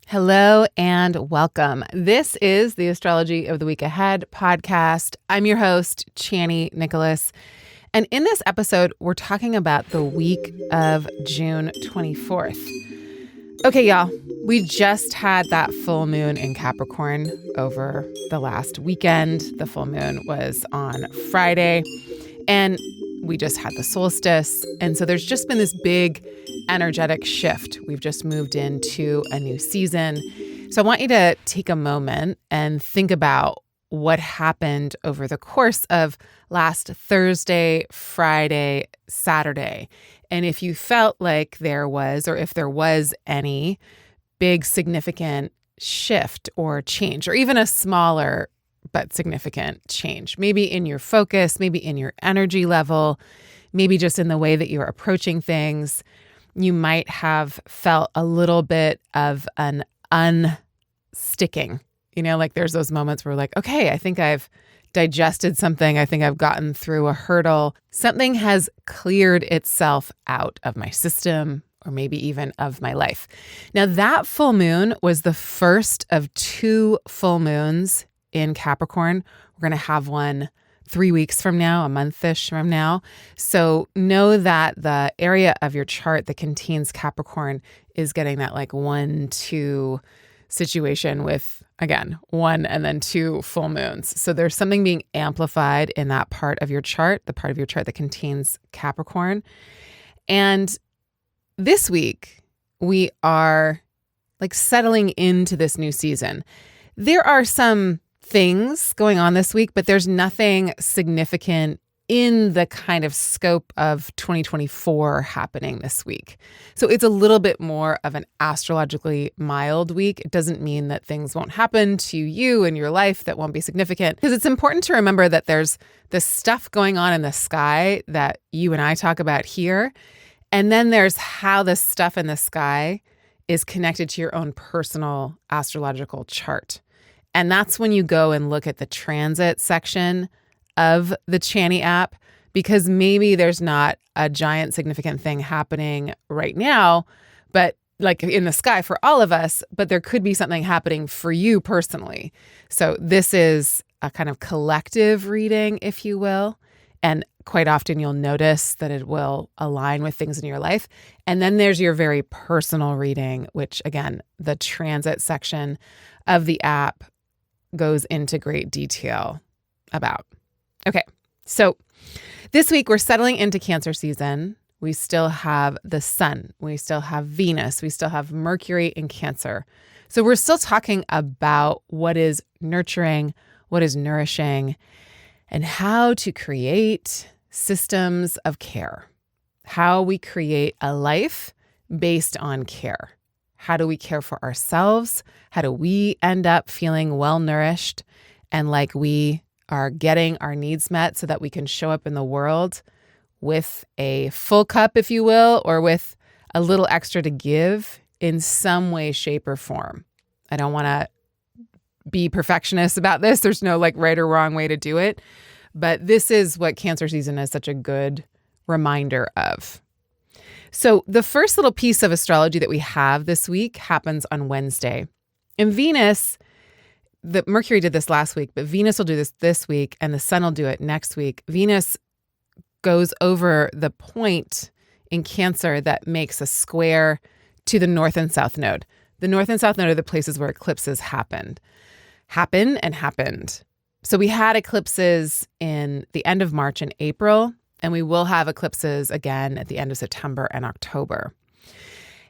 Hello and welcome. This is the Astrology of the Week Ahead podcast. I'm your host, Chani Nicholas. And in this episode, we're talking about the week of June 24th. Okay, y'all, we just had that full moon in Capricorn over the last weekend. The full moon was on Friday, and we just had the solstice. And so there's just been this big energetic shift. We've just moved into a new season. So I want you to take a moment and think about what happened over the course of last Thursday, Friday, Saturday. And if you felt like there was, or if there was any big significant shift or change, or even a smaller but significant change, maybe in your focus, maybe in your energy level, maybe just in the way that you're approaching things, you might have felt a little bit of an unsticking. You know, like there's those moments where like, okay, I think I've digested something. I think I've gotten through a hurdle. Something has cleared itself out of my system or maybe even of my life. Now, that full moon was the first of two full moons in Capricorn. We're going to have one 3 weeks from now, a month-ish from now. So know that the area of your chart that contains Capricorn is getting that like 1-2 situation with, again, 1 and then 2 full moons. So there's something being amplified in that part of your chart, the part of your chart that contains Capricorn. And this week, we are like settling into this new season. There are some things going on this week, but there's nothing significant in the kind of scope of 2024 happening this week. So it's a little bit more of an astrologically mild week. It doesn't mean that things won't happen to you in your life that won't be significant, because it's important to remember that there's this stuff going on in the sky that you and I talk about here. And then there's how this stuff in the sky is connected to your own personal astrological chart. And that's when you go and look at the transit section of the Chani app, because maybe there's not a giant significant thing happening right now, but like in the sky for all of us, but there could be something happening for you personally. So this is a kind of collective reading, if you will. And quite often you'll notice that it will align with things in your life. And then there's your very personal reading, which again, the transit section of the app goes into great detail about. Okay, so this week we're settling into Cancer season. We still have the sun, we still have Venus, we still have Mercury in Cancer. So we're still talking about what is nurturing, what is nourishing, and how to create systems of care. How we create a life based on care. How do we care for ourselves? How do we end up feeling well-nourished and like we are getting our needs met so that we can show up in the world with a full cup, if you will, or with a little extra to give in some way, shape, or form? I don't want to be perfectionist about this. There's no like right or wrong way to do it. But this is what Cancer season is such a good reminder of. So the first little piece of astrology that we have this week happens on Wednesday. And Venus, the Mercury did this last week, but Venus will do this week, and the sun will do it next week. Venus goes over the point in Cancer that makes a square to the north and south node. The north and south node are the places where eclipses happen and happened. So we had eclipses in the end of March and April, and we will have eclipses again at the end of September and October.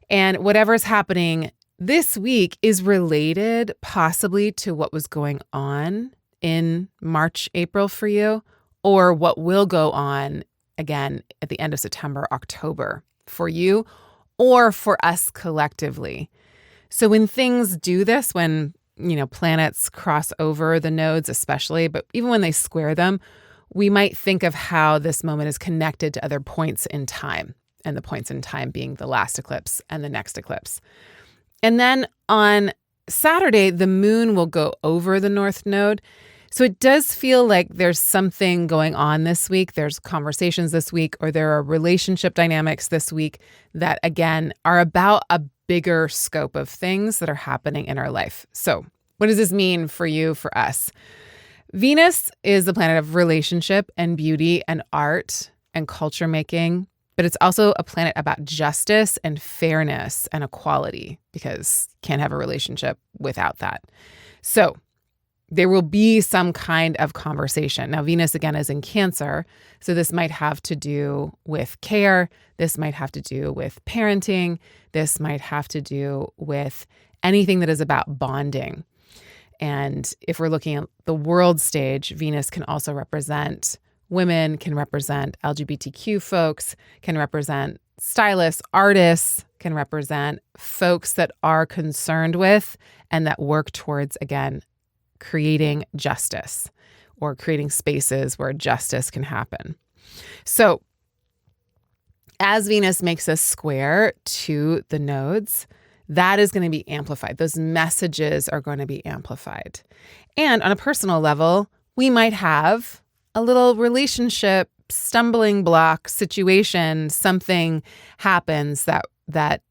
And whatever's happening this week is related possibly to what was going on in March, April for you, or what will go on again at the end of September, October for you, or for us collectively. So when things do this, when planets cross over the nodes especially, but even when they square them, we might think of how this moment is connected to other points in time, and the points in time being the last eclipse and the next eclipse. And then on Saturday, the moon will go over the north node. So it does feel like there's something going on this week. There's conversations this week, or there are relationship dynamics this week that, again, are about a bigger scope of things that are happening in our life. So what does this mean for you, for us? Venus is the planet of relationship and beauty and art and culture making, but it's also a planet about justice and fairness and equality, because you can't have a relationship without that. So there will be some kind of conversation. Now, Venus, again, is in Cancer, so this might have to do with care. This might have to do with parenting. This might have to do with anything that is about bonding. And if we're looking at the world stage, Venus can also represent women, can represent LGBTQ folks, can represent stylists, artists, can represent folks that are concerned with and that work towards, again, creating justice or creating spaces where justice can happen. So as Venus makes a square to the nodes, that is going to be amplified. Those messages are going to be amplified. And on a personal level, we might have a little relationship stumbling block situation. Something happens that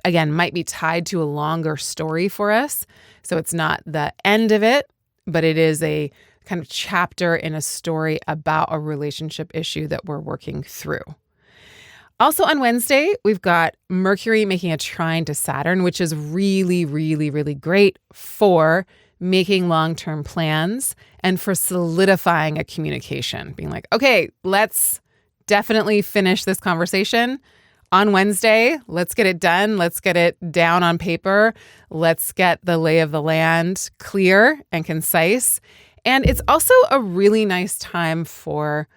again, might be tied to a longer story for us. So it's not the end of it, but it is a kind of chapter in a story about a relationship issue that we're working through. Also on Wednesday, we've got Mercury making a trine to Saturn, which is really, really, really great for making long-term plans and for solidifying a communication, being like, okay, let's definitely finish this conversation on Wednesday. Let's get it done. Let's get it down on paper. Let's get the lay of the land clear and concise. And it's also a really nice time for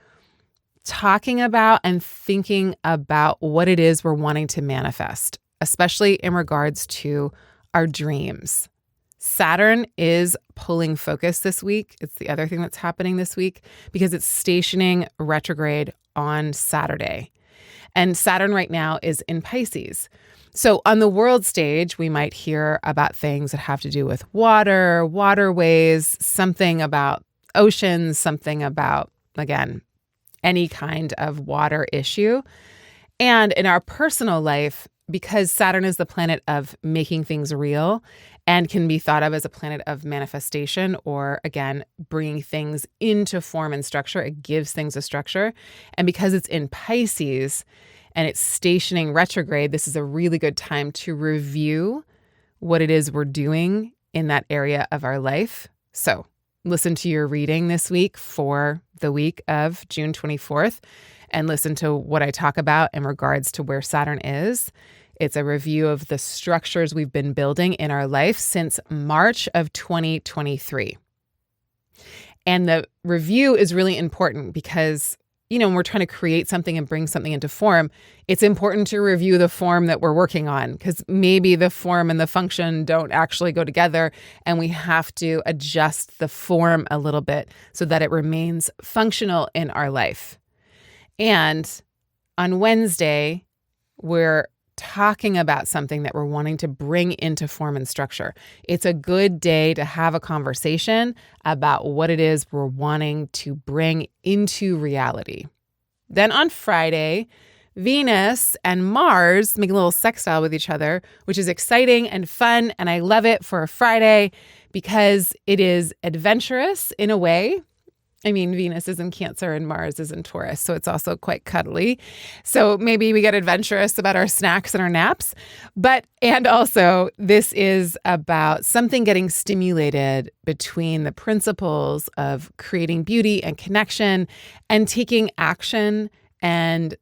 talking about and thinking about what it is we're wanting to manifest, especially in regards to our dreams. Saturn is pulling focus this week. It's the other thing that's happening this week because it's stationing retrograde on Saturday. And Saturn right now is in Pisces. So on the world stage, we might hear about things that have to do with water, waterways, something about oceans, something about, again, any kind of water issue. And in our personal life, because Saturn is the planet of making things real and can be thought of as a planet of manifestation or, again, bringing things into form and structure, it gives things a structure. And because it's in Pisces and it's stationing retrograde, this is a really good time to review what it is we're doing in that area of our life. So listen to your reading this week for the week of June 24th and listen to what I talk about in regards to where Saturn is. It's a review of the structures we've been building in our life since March of 2023. And the review is really important because, when we're trying to create something and bring something into form, it's important to review the form that we're working on because maybe the form and the function don't actually go together and we have to adjust the form a little bit so that it remains functional in our life. And on Wednesday, we're talking about something that we're wanting to bring into form and structure. It's a good day to have a conversation about what it is we're wanting to bring into reality. Then on Friday, Venus and Mars make a little sextile with each other, which is exciting and fun. And I love it for a Friday because it is adventurous in a way. I mean, Venus is in Cancer and Mars is in Taurus, so it's also quite cuddly. So maybe we get adventurous about our snacks and our naps. And also, this is about something getting stimulated between the principles of creating beauty and connection and taking action and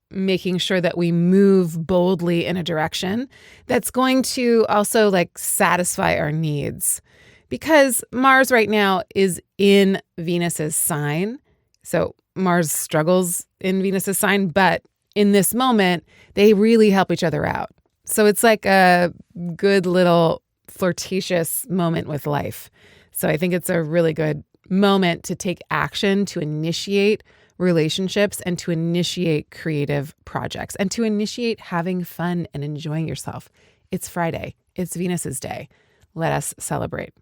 making sure that we move boldly in a direction that's going to also satisfy our needs. Because Mars right now is in Venus's sign. So Mars struggles in Venus's sign, but in this moment, they really help each other out. So it's like a good little flirtatious moment with life. So I think it's a really good moment to take action, to initiate relationships and to initiate creative projects and to initiate having fun and enjoying yourself. It's Friday. It's Venus's day. Let us celebrate.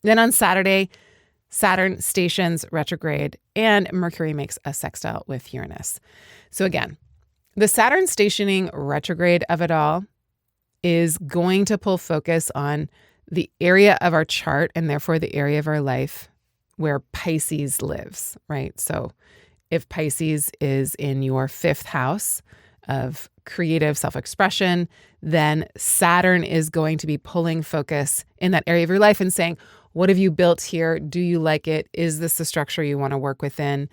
Then on Saturday, Saturn stations retrograde and Mercury makes a sextile with Uranus. So again, the Saturn stationing retrograde of it all is going to pull focus on the area of our chart and therefore the area of our life where Pisces lives, right? So if Pisces is in your 5th house of creative self-expression, then Saturn is going to be pulling focus in that area of your life and saying, what have you built here? Do you like it? Is this the structure you want to work within?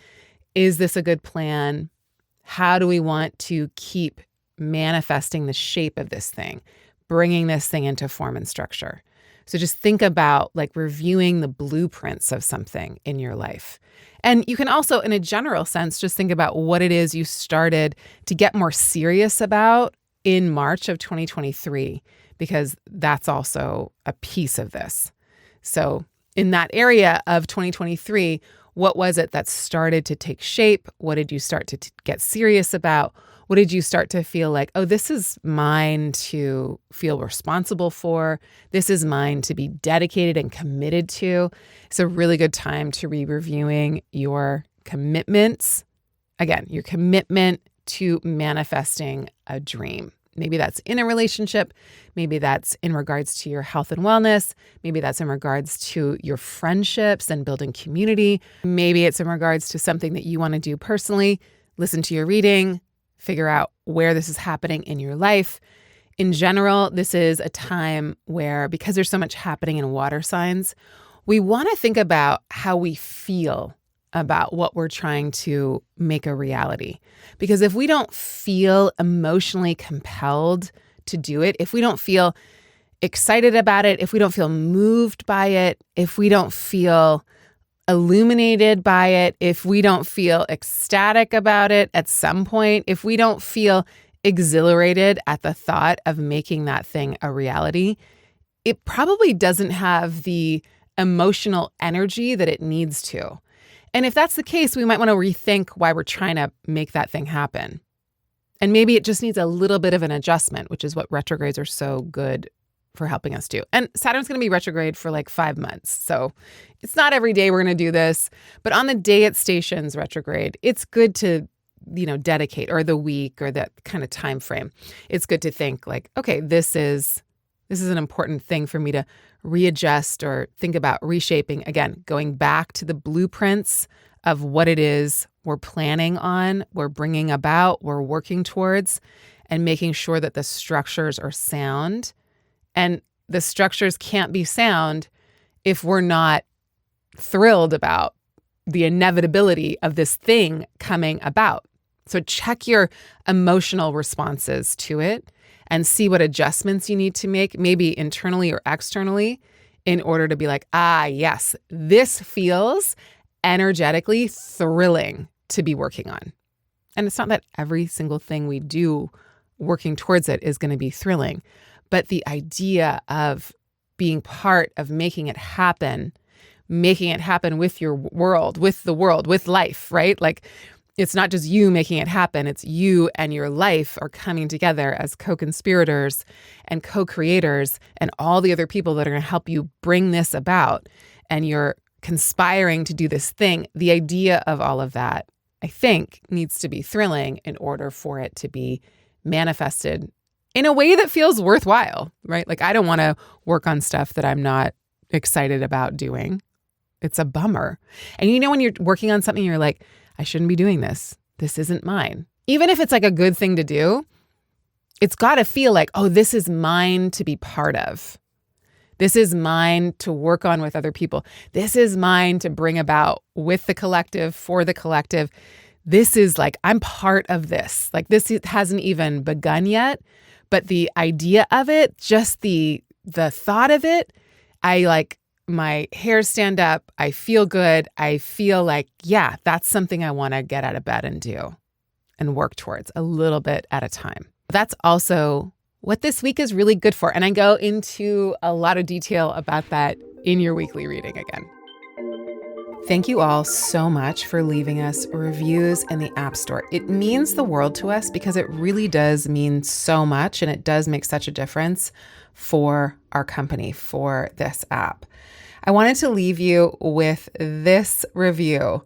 Is this a good plan? How do we want to keep manifesting the shape of this thing, bringing this thing into form and structure? So just think about like reviewing the blueprints of something in your life. And you can also, in a general sense, just think about what it is you started to get more serious about in March of 2023, because that's also a piece of this. So in that area of 2023, what was it that started to take shape? What did you start to get serious about? What did you start to feel like, oh, this is mine to feel responsible for? This is mine to be dedicated and committed to. It's a really good time to be reviewing your commitments. Again, your commitment to manifesting a dream. Maybe that's in a relationship. Maybe that's in regards to your health and wellness. Maybe that's in regards to your friendships and building community. Maybe it's in regards to something that you want to do personally. Listen to your reading. Figure out where this is happening in your life. In general, this is a time where, because there's so much happening in water signs, we want to think about how we feel about what we're trying to make a reality. Because if we don't feel emotionally compelled to do it, if we don't feel excited about it, if we don't feel moved by it, if we don't feel illuminated by it, if we don't feel ecstatic about it at some point, if we don't feel exhilarated at the thought of making that thing a reality, it probably doesn't have the emotional energy that it needs to. And if that's the case, we might want to rethink why we're trying to make that thing happen. And maybe it just needs a little bit of an adjustment, which is what retrogrades are so good for helping us do. And Saturn's going to be retrograde for like 5 months. So it's not every day we're going to do this, but on the day it stations retrograde, it's good to, dedicate, or the week or that kind of time frame. It's good to think like, okay, this is an important thing for me to readjust or think about reshaping. Again, going back to the blueprints of what it is we're planning on, we're bringing about, we're working towards, and making sure that the structures are sound. And the structures can't be sound if we're not thrilled about the inevitability of this thing coming about. So check your emotional responses to it and see what adjustments you need to make, maybe internally or externally, in order to be like, yes, this feels energetically thrilling to be working on. And it's not that every single thing we do working towards it is going to be thrilling. But the idea of being part of making it happen with your world, with life, right? Like it's not just you making it happen, it's you and your life are coming together as co-conspirators and co-creators and all the other people that are going to help you bring this about. And you're conspiring to do this thing. The idea of all of that, I think, needs to be thrilling in order for it to be manifested in a way that feels worthwhile, right? Like I don't want to work on stuff that I'm not excited about doing. It's a bummer. And when you're working on something, you're like, I shouldn't be doing this. This isn't mine. Even if it's like a good thing to do, it's got to feel like, oh, this is mine to be part of. This is mine to work on with other people. This is mine to bring about with the collective, for the collective. This is like, I'm part of this. Like this hasn't even begun yet. But the idea of it, just the thought of it, I like my hairs stand up. I feel good. I feel like, yeah, that's something I want to get out of bed and do and work towards a little bit at a time. That's also what this week is really good for. And I go into a lot of detail about that in your weekly reading again. Thank you all so much for leaving us reviews in the App Store. It means the world to us because it really does mean so much, and it does make such a difference for our company, for this app. I wanted to leave you with this review.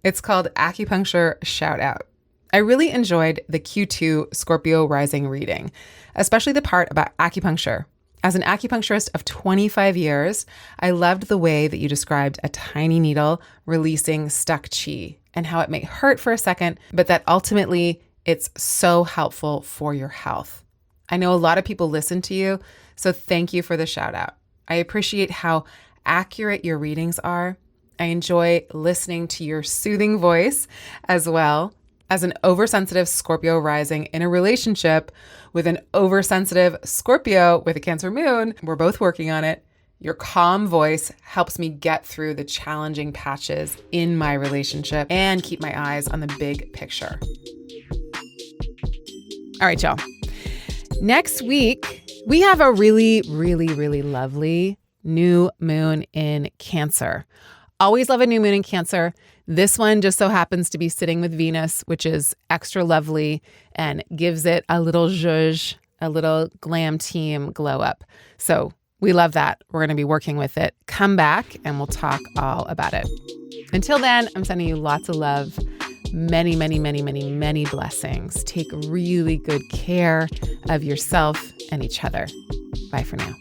It's called Acupuncture Shout Out. I really enjoyed the Q2 Scorpio rising reading, especially the part about acupuncture. As an acupuncturist of 25 years, I loved the way that you described a tiny needle releasing stuck chi and how it may hurt for a second, but that ultimately it's so helpful for your health. I know a lot of people listen to you, so thank you for the shout out. I appreciate how accurate your readings are. I enjoy listening to your soothing voice as well. As an oversensitive Scorpio rising in a relationship with an oversensitive Scorpio with a Cancer moon, we're both working on it. Your calm voice helps me get through the challenging patches in my relationship and keep my eyes on the big picture. All right, y'all. Next week, we have a really, really, really lovely new moon in Cancer. Always love a new moon in Cancer. This one just so happens to be sitting with Venus, which is extra lovely and gives it a little zhuzh, a little glam team glow up. So we love that. We're going to be working with it. Come back and we'll talk all about it. Until then, I'm sending you lots of love, many, many, many, many, many blessings. Take really good care of yourself and each other. Bye for now.